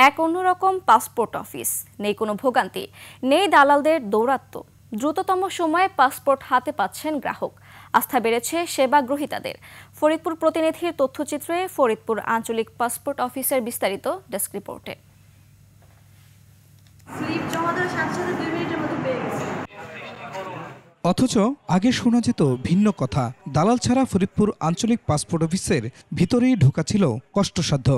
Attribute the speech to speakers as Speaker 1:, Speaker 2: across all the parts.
Speaker 1: এক অন্যরকম passport office, নেই কোনো ভোগান্তি, নেই দালালদের দৌরাত্ম্য। দ্রুততম সময়ে পাসপোর্ট হাতে পাচ্ছেন গ্রাহক। আস্থা বেড়েছে সেবা গ্রহীতাদের। ফরিদপুর প্রতিনিধির তথ্যচিত্রে ফরিদপুর আঞ্চলিক পাসপোর্ট অফিসের বিস্তারিত ডেস্ক রিপোর্টে।
Speaker 2: অথচ আগে শোনা যেত ভিন্ন কথা। দালাল ছাড়া ফরিদপুর আঞ্চলিক পাসপোর্ট অফিসের ভিতরেই ঢোকা ছিল কষ্টসাধ্য।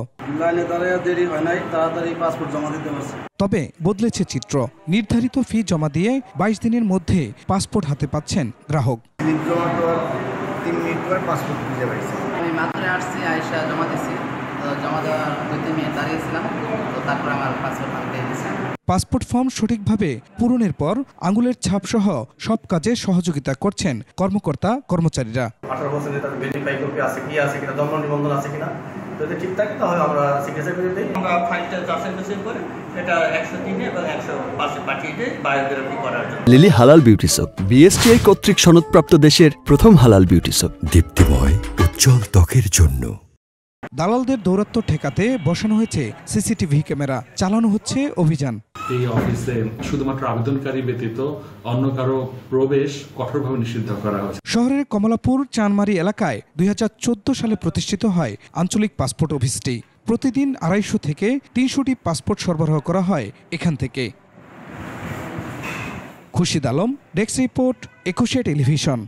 Speaker 2: তবে বদলেছে চিত্র। নির্ধারিত ফি জমা দিয়ে 22 দিনের মধ্যে পাসপোর্ট হাতে পাচ্ছেন গ্রাহক।
Speaker 3: আমি মাত্র আসছি, আয়সা জমা দিয়েছি। জমা দেওয়ার 2-3 মিনিট দাঁড়িয়েছিলাম, তো তারপর আমার পাসপোর্ট হাতে দিয়েছে।
Speaker 2: পাসপোর্ট ফর্ম সঠিকভাবে পূরণের পর আঙুলের ছাপ সহ সব কাজে সহযোগিতা করছেন কর্মকর্তা কর্মচারীরা।
Speaker 4: 18 বছরের তাদের ভেরিফাই কপি আছে কি আছে কিনা, জন্ম নিবন্ধন আছে কিনা, যদি ঠিক থাকে তাহলে আমরা সিগনেচার করে দিই। আমরা ফাইলটা যাচাই করে এটা 103 এবং 105 পাঠিয়ে দিই বায়োগ্রাফি করার জন্য।
Speaker 5: লিলি হালাল বিউটি সোপ, বিএসটিআই কর্তৃক সনদপ্রাপ্ত দেশের প্রথম হালাল বিউটি সোপ, দীপ্তিময় উজ্জ্বল ত্বকের জন্য।
Speaker 2: দালালদের দৌরাত্ম্য ঠেকাতে বসানো হয়েছে সিসিটিভি ক্যামেরা, চালানো হচ্ছে অভিযান।
Speaker 6: এই অফিসে শুধুমাত্র আবেদনকারী ব্যতীত অন্য কারো প্রবেশ কঠোরভাবে নিষিদ্ধ করা হয়েছে।
Speaker 2: শহরের কমলাপুর চানমারি এলাকায় 2014 সালে প্রতিষ্ঠিত হয় আঞ্চলিক পাসপোর্ট অফিসটি। প্রতিদিন 250 থেকে 300টি পাসপোর্ট সরবরাহ করা হয় এখান থেকে। Khurshid Alam, desk report, 21 television.